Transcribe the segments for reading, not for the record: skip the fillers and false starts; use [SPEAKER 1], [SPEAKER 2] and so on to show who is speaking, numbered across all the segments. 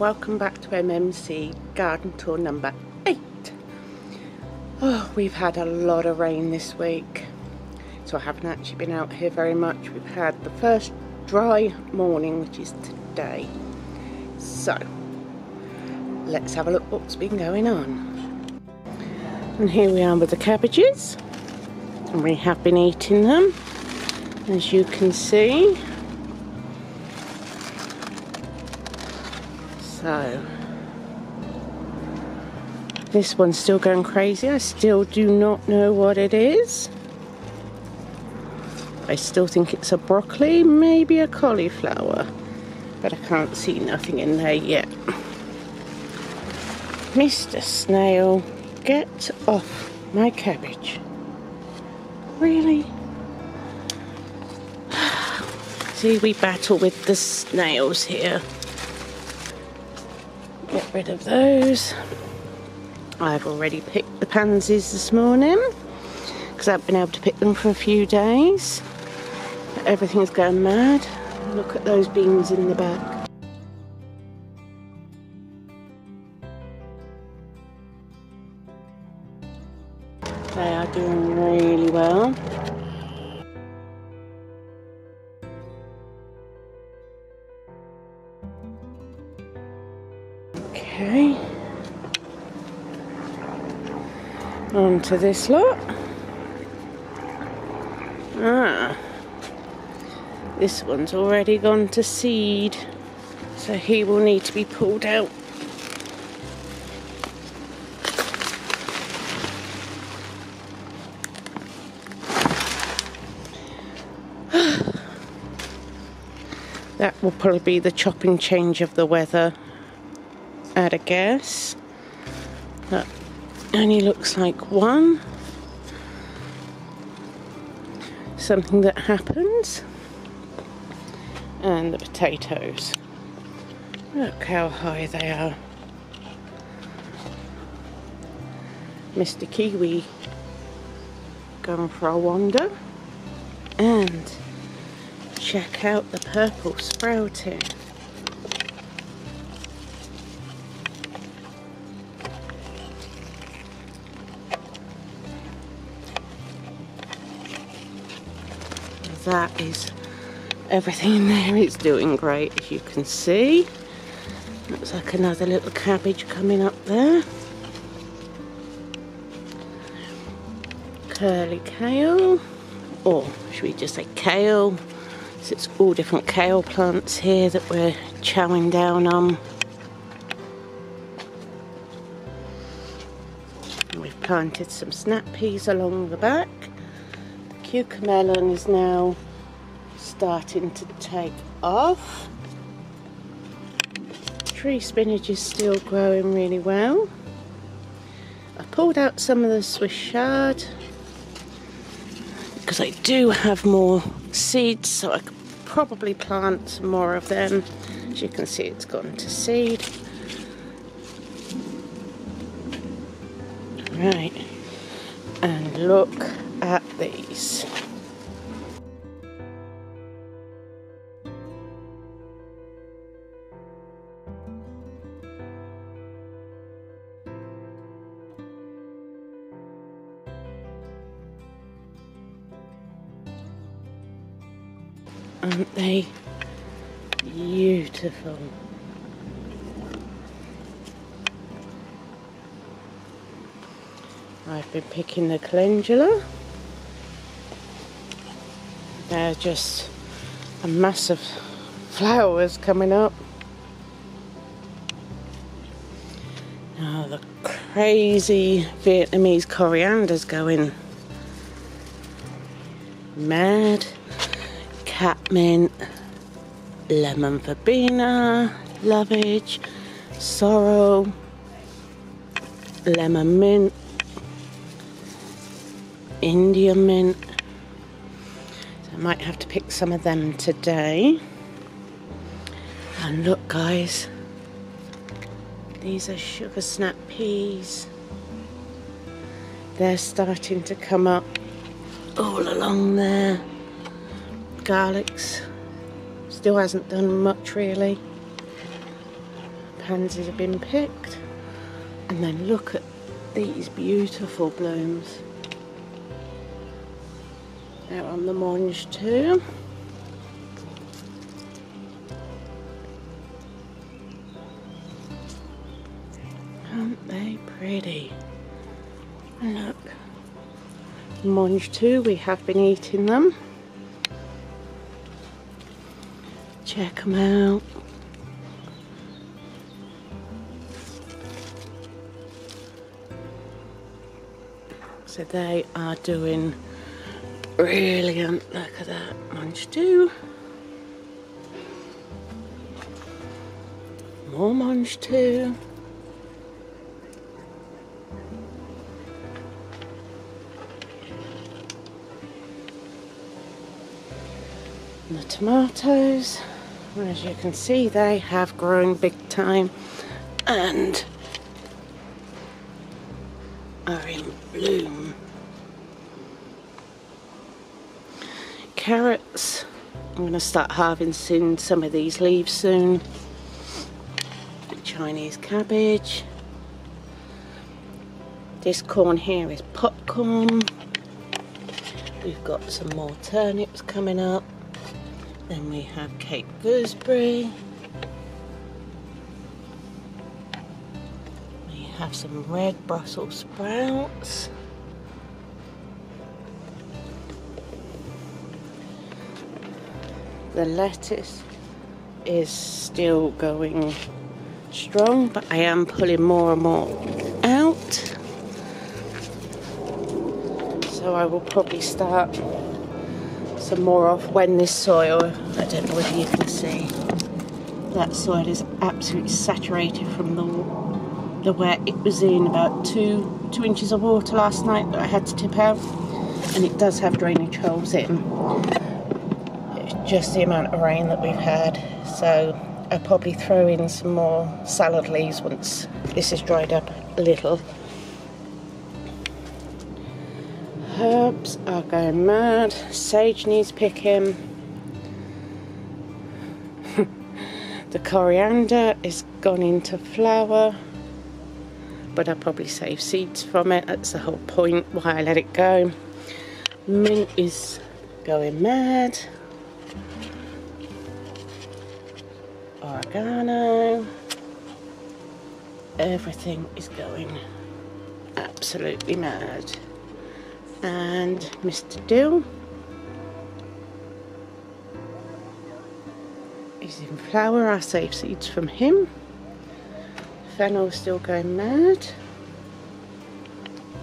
[SPEAKER 1] welcome back to m.m.c garden tour number 8. Oh, we've had a lot of rain this week, so I haven't actually been out here very much. We've had the first dry morning, which is today. So let's have a look what's been going on. And here we are with the cabbages, and we have been eating them, as you can see. So this one's still going crazy. I still do not know what it is. I still think it's a broccoli, maybe a cauliflower, but I can't see nothing in there yet. Mr. Snail, get off my cabbage. Really? See, we battle with the snails here. Get rid of those. I've already picked the pansies this morning because I haven't been able to pick them for a few days. But everything's going mad. Look at those beans in the back. They are doing really well. Okay, on to this lot. This one's already gone to seed, so he will need to be pulled out. That will probably be the chopping change of the weather, at a guess. That only looks like one. Something that happens. And the potatoes. Look how high they are. Mr. Kiwi going for a wander. And check out the purple sprouting. That is everything in there. It's doing great, as you can see. Looks like another little cabbage coming up there. Curly kale, or should we just say kale? So it's all different kale plants here that we're chowing down on. And we've planted some snap peas along the back. Cucamelon is now starting to take off. Tree spinach is still growing really well. I pulled out some of the Swiss chard because I do have more seeds, so I could probably plant some more of them. As you can see, it's gone to seed. Right, and look at these. Aren't they beautiful? I've been picking the calendula. They're just a mass of flowers coming up. Now the crazy Vietnamese coriander's going mad. Catmint, lemon verbena, lovage, sorrel, lemon mint, Indian mint. So I might have to pick some of them today. And look, guys, these are sugar snap peas. They're starting to come up all along there. Garlics still hasn't done much really. pansies have been picked. And then look at these beautiful blooms. They're on the mange too. Aren't they pretty? And look, mange too, we have been eating them. Check them out. So they are doing brilliant. Look at that, mange too. More mange too. And the tomatoes, as you can see, they have grown big time and are in bloom. Carrots, I'm going to start harvesting some of these leaves soon. Chinese cabbage. This corn here is popcorn. We've got some more turnips coming up. Then we have Cape gooseberry. We have some red Brussels sprouts. The lettuce is still going strong, but I am pulling more and more out. So I will probably start some more off when this soil, I don't know whether you can see, that soil is absolutely saturated from the wet. It was in about two inches of water last night that I had to tip out, and it does have drainage holes in. It's just the amount of rain that we've had, so I'll probably throw in some more salad leaves once this has dried up a little. Herbs are going mad. Sage needs picking. The coriander is gone into flower, but I'll probably save seeds from it. That's the whole point why I let it go. Mint is going mad. Oregano. Everything is going absolutely mad. And Mr. Dill is in flower. I save seeds from him. Fennel's still going mad.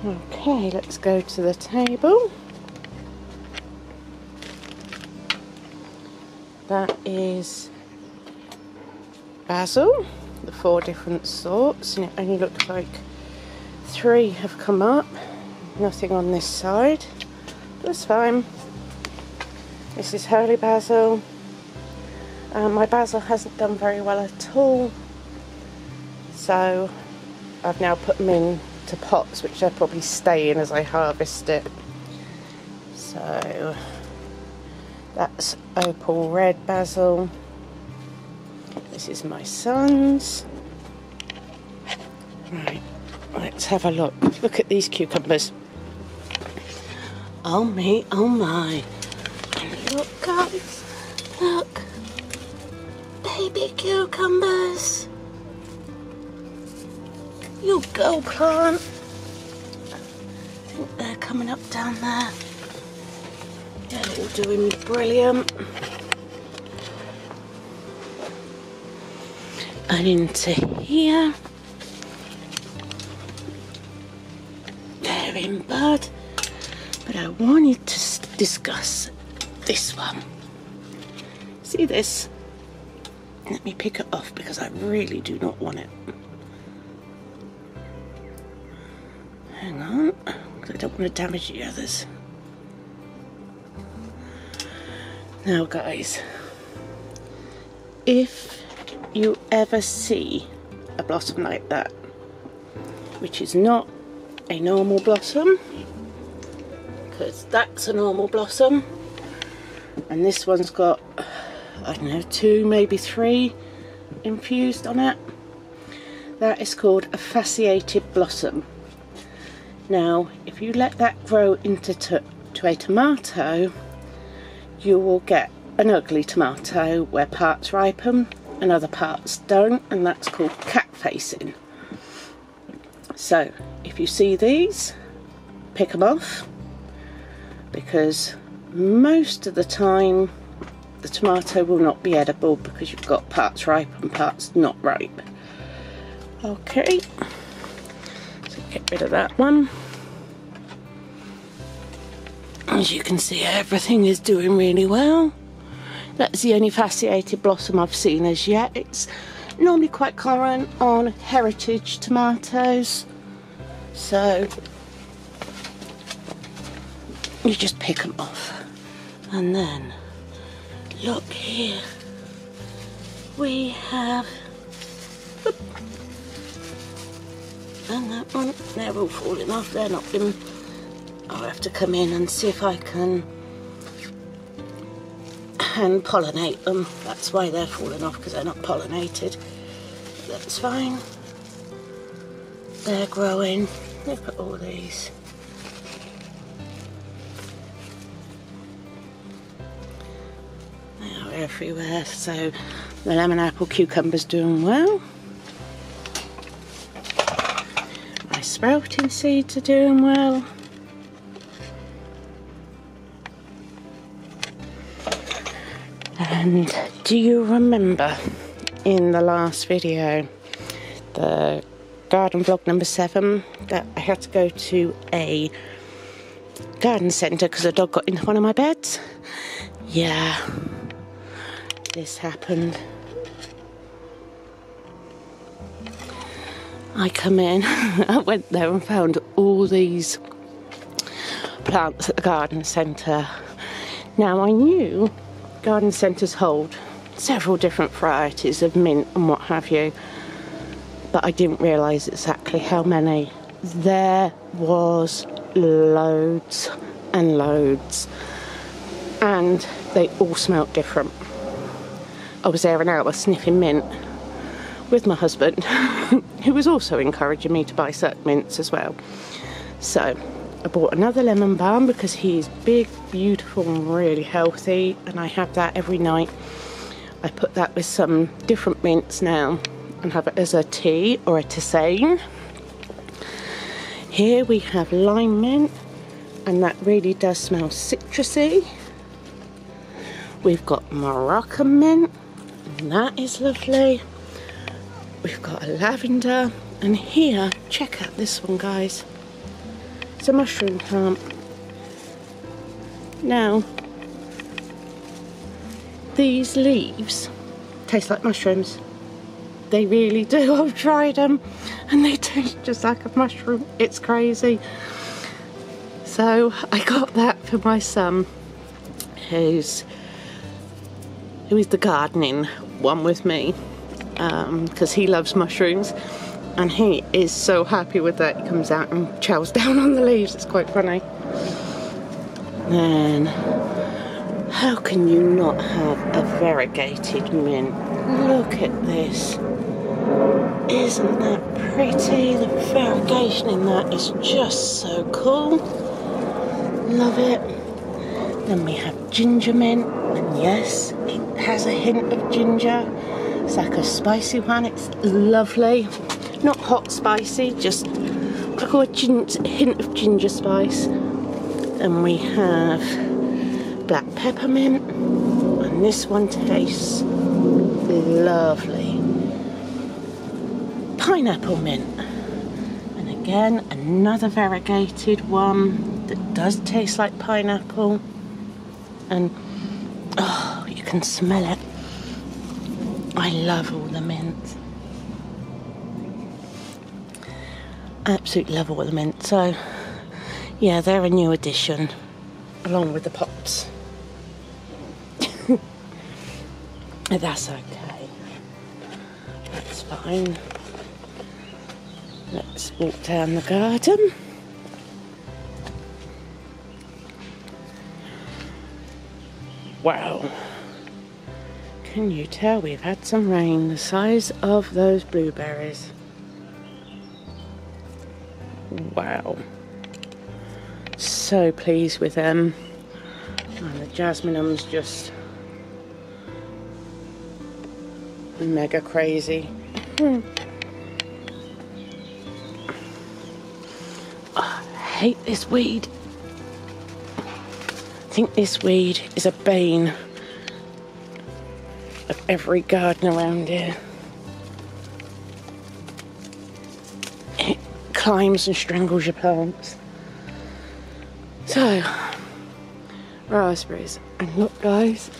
[SPEAKER 1] Okay, let's go to the table. That is basil, the 4 different sorts, and it only looks like 3 have come up. Nothing on this side. That's fine. This is holy basil. My basil hasn't done very well at all, so I've now put them into pots, which they'll probably stay in as I harvest it. So that's opal red basil. This is my son's. Right, let's have a look. Look at these cucumbers. Oh me, oh my. And look guys, look. Baby cucumbers. You go plant. I think they're coming up down there. They're all doing brilliant. And into here. They're in bud. But I wanted to discuss this one. See this? Let me pick it off because I really do not want it. Hang on, because I don't want to damage the others. Now guys, if you ever see a blossom like that, which is not a normal blossom, because that's a normal blossom, and this one's got, I don't know, 2 maybe 3 infused on it, That is called a fasciated blossom. Now, if you let that grow into a tomato, you will get an ugly tomato where parts ripen and other parts don't, and that's called cat facing. So if you see these, pick them off, because most of the time the tomato will not be edible because you've got parts ripe and parts not ripe. Okay, so get rid of that one. As you can see, everything is doing really well. That's the only fasciated blossom I've seen as yet. It's normally quite common on heritage tomatoes. So you just pick them off. And then, look here. We have, whoop, and that one, they're all falling off. They're not been, I'll have to come in and see if I can hand pollinate them. That's why they're falling off, because they're not pollinated. That's fine. They're growing. Look at all these. They are everywhere. So the lemon apple cucumber's doing well. My sprouting seeds are doing well. And do you remember in the last video, the garden vlog number 7, that I had to go to a garden centre because a dog got into one of my beds? Yeah, this happened. I come in, I went there and found all these plants at the garden centre. Now I knew garden centres hold several different varieties of mint and what have you, but I didn't realise exactly how many. There was loads and loads, and they all smelt different. I was there an hour sniffing mint with my husband, who was also encouraging me to buy certain mints as well. So I bought another lemon balm because he's big, beautiful and really healthy, and I have that every night. I put that with some different mints now and have it as a tea or a tisane. Here we have lime mint, and that really does smell citrusy. We've got Moroccan mint, and that is lovely. We've got a lavender, and here, check out this one, guys. It's a mushroom plant. Now, these leaves taste like mushrooms. They really do. I've tried them and they taste just like a mushroom. It's crazy. So I got that for my son, who's the gardening one with me, because he loves mushrooms. And he is so happy with that. He comes out and chows down on the leaves. It's quite funny. Then, how can you not have a variegated mint? Look at this. Isn't that pretty? The variegation in that is just so cool. Love it. Then we have ginger mint. And yes, it has a hint of ginger. It's like a spicy one. It's lovely. Not hot spicy, just like a hint of ginger spice. And we have black peppermint, and this one tastes lovely. Pineapple mint, and again another variegated one that does taste like pineapple, and oh, you can smell it. I love all the mints. Absolutely love all the mint. So yeah, they're a new addition along with the pops. That's okay, that's fine. Let's walk down the garden. Wow, can you tell we've had some rain? The size of those blueberries. Wow. So pleased with them. And the jasminum's just mega crazy. Oh, I hate this weed. I think this weed is a bane of every garden around here. It climbs and strangles your plants. So, raspberries. And look, guys,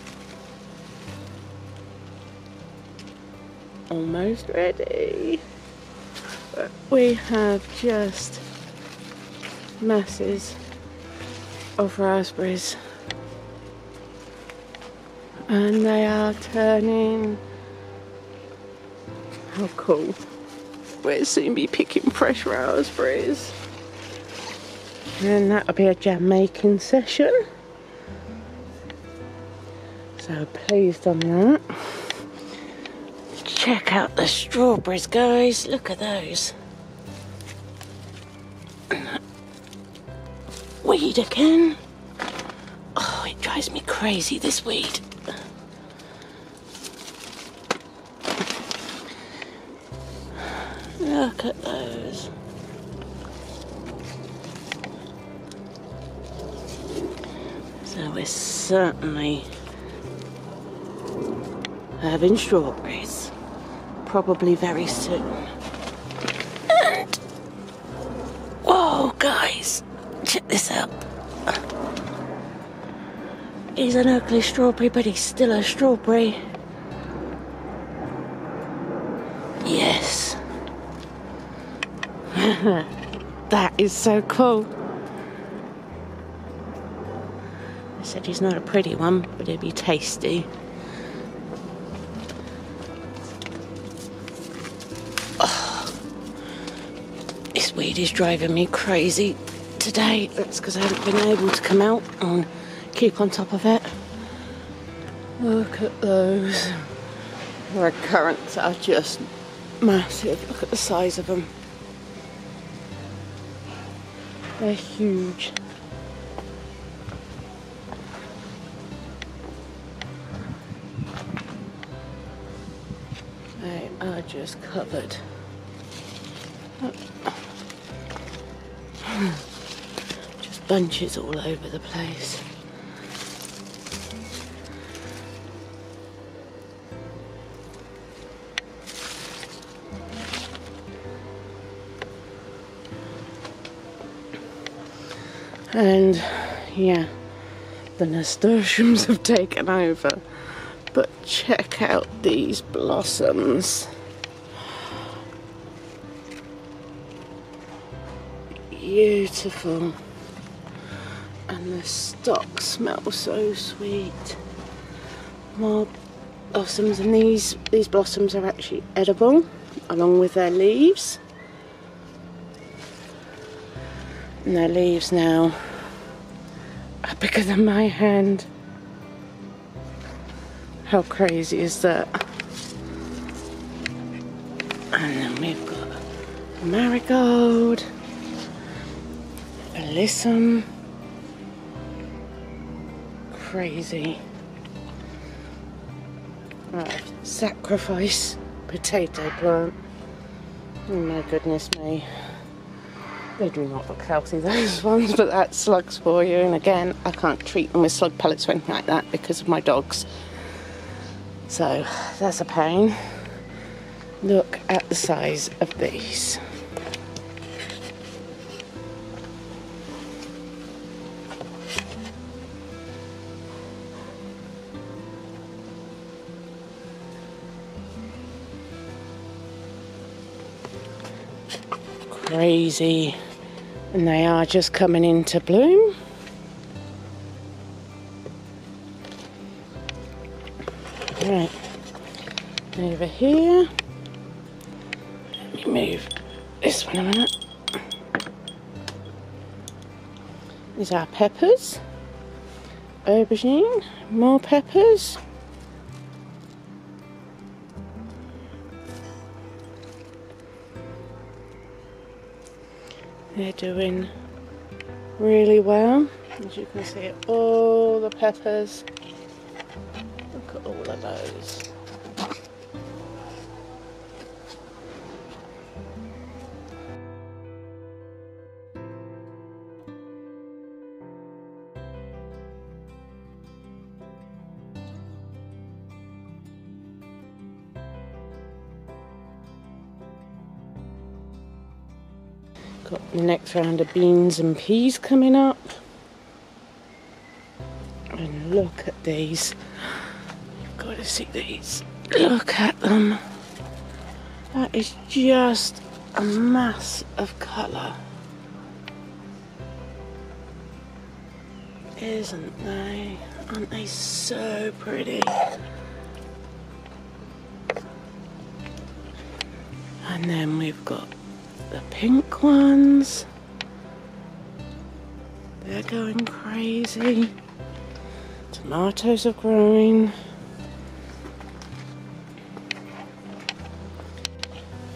[SPEAKER 1] almost ready. But we have just masses of raspberries, and they are turning. How cool. We'll soon be picking fresh raspberries, and that'll be a jam making session. So pleased on that. Check out the strawberries, guys. Look at those. Weed again. Oh, it drives me crazy, this weed. Look at those. So we're certainly having strawberries, probably very soon. And whoa, guys, check this out. He's an ugly strawberry, but he's still a strawberry. Yes. That is so cool. I said he's not a pretty one, but he'll be tasty. This weed is driving me crazy today. That's because I haven't been able to come out and keep on top of it. Look at those. The currants are just massive. Look at the size of them. They're huge. They are just covered. Just bunches all over the place. And yeah, the nasturtiums have taken over. But check out these blossoms. Beautiful. And the stalks smell so sweet. More blossoms, and these blossoms are actually edible along with their leaves. And their leaves now are bigger than my hand. How crazy is that? And then we've got marigold, alyssum. Crazy. Right, sacrifice potato plant. Oh my goodness me. They do not look healthy, those ones, but that's slugs for you. And again, I can't treat them with slug pellets or anything like that because of my dogs. So that's a pain. Look at the size of these. Crazy. And they are just coming into bloom. Right, over here. Let me move this one a minute. These are peppers, aubergine, more peppers. They're doing really well. As you can see, all the peppers. Look at all of those. Got the next round of beans and peas coming up. And look at these. You've got to see these. Look at them. That is just a mass of colour. Isn't they? Aren't they so pretty? And then we've got the pink ones. They're going crazy. Tomatoes are growing.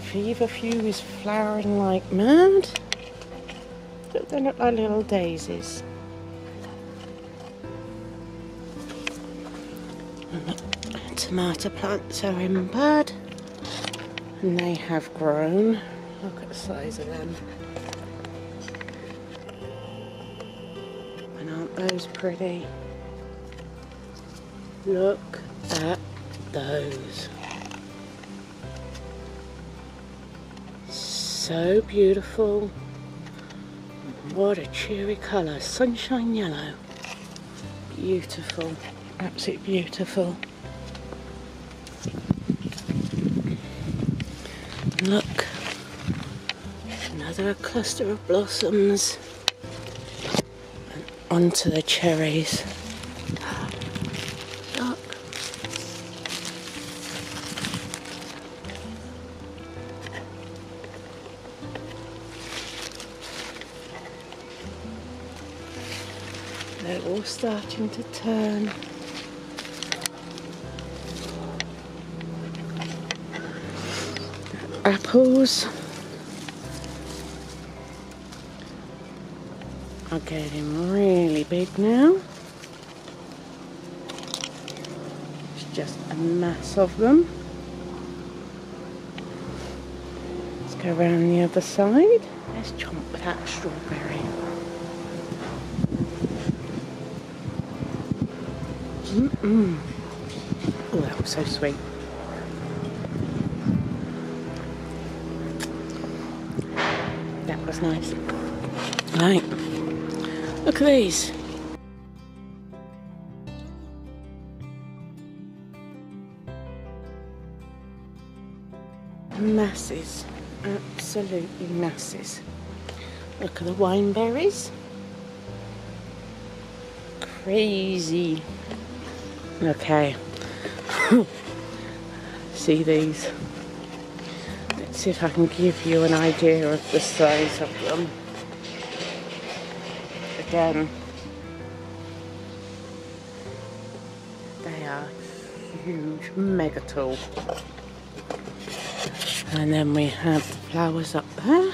[SPEAKER 1] Feverfew is flowering like mad. Look, they look like little daisies. And tomato plants are in bud. And they have grown. Look at the size of them. And aren't those pretty? Look at those. So beautiful. What a cheery colour. Sunshine yellow. Beautiful. Absolutely beautiful. Look. Another cluster of blossoms. And onto the cherries. Look. They're all starting to turn. Apples are getting really big now. It's just a mass of them. Let's go around the other side. Let's chomp that strawberry. Oh, that was so sweet. That was nice. Right, look at these. Masses, absolutely masses. Look at the wine berries. Crazy. Okay. See these? Let's see if I can give you an idea of the size of them. Again, they are huge, mega tall. And then we have the flowers up there.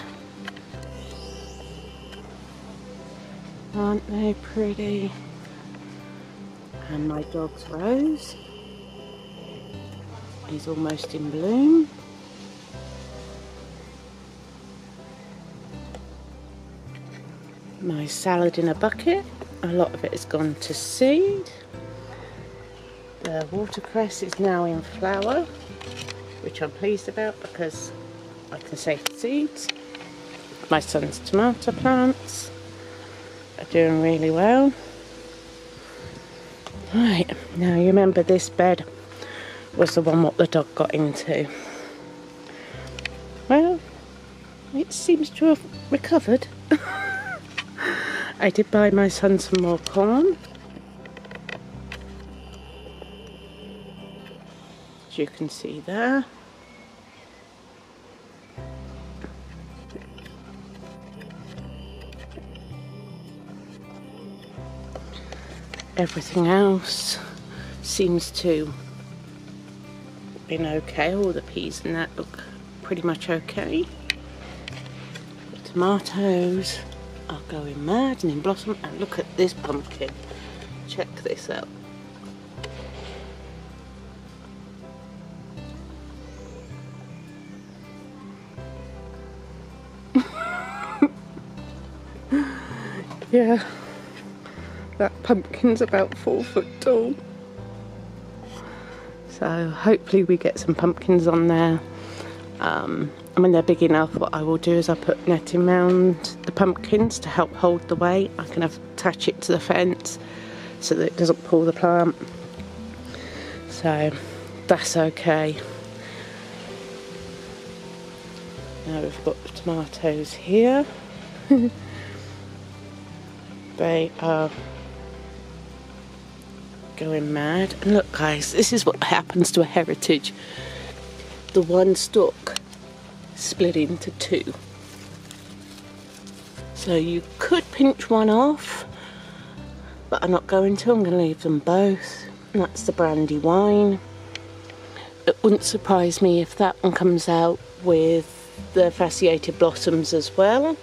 [SPEAKER 1] Aren't they pretty? And my dog's rose is almost in bloom. My salad in a bucket, a lot of it has gone to seed. The watercress is now in flower, which I'm pleased about because I can save the seeds. My son's tomato plants are doing really well. Right, now you remember this bed was the one what the dog got into. Well, it seems to have recovered. I did buy my son some more corn. As you can see there. Everything else seems to have been okay. All the peas and that look pretty much okay. Tomatoes are going mad and in blossom, and look at this pumpkin. Check this out. Yeah, that pumpkin's about 4 foot tall. So hopefully we get some pumpkins on there. When they're big enough, what I will do is I'll put netting around the pumpkins to help hold the weight. I can attach it to the fence so that it doesn't pull the plant. So that's okay. Now we've got the tomatoes here. They are going mad. And look guys, this is what happens to a heritage. The one stalk split into two. So you could pinch one off, but I'm not going to. I'm going to leave them both. And that's the brandy wine. It wouldn't surprise me if that one comes out with the fasciated blossoms as well.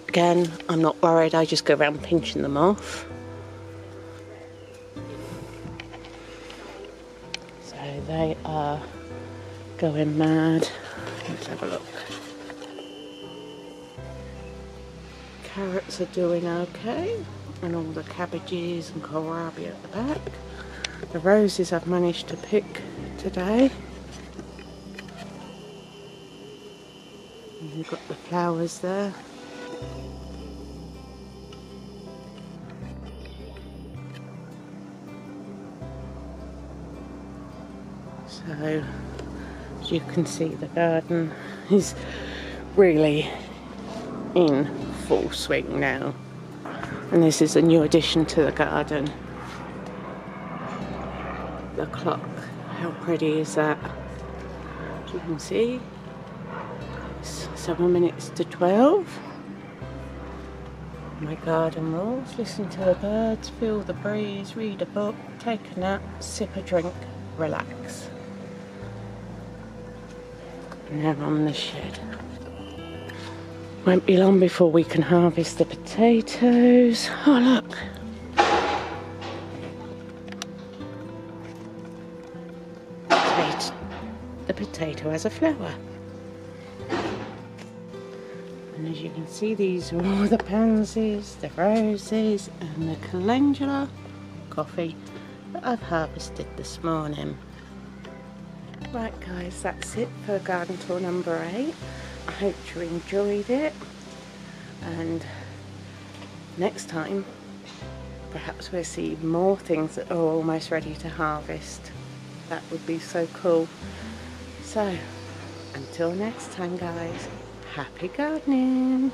[SPEAKER 1] Again, I'm not worried, I just go around pinching them off. So they are going mad. Let's have a look. Carrots are doing okay, and all the cabbages and kohlrabi at the back. The roses I've managed to pick today. And you've got the flowers there. So, as you can see, the garden is really in full swing now. And this is a new addition to the garden. The clock, how pretty is that? As you can see, it's 7 minutes to 12. My garden rules: listen to the birds, feel the breeze, read a book, take a nap, sip a drink, relax. And now on the shed. Won't be long before we can harvest the potatoes. Oh look! The potato has a flower. And as you can see, these are all the pansies, the roses and the calendula coffee that I've harvested this morning. Right guys, that's it for garden tour number 8. I hope you enjoyed it, and next time perhaps we'll see more things that are almost ready to harvest. That would be so cool. So until next time guys, happy gardening!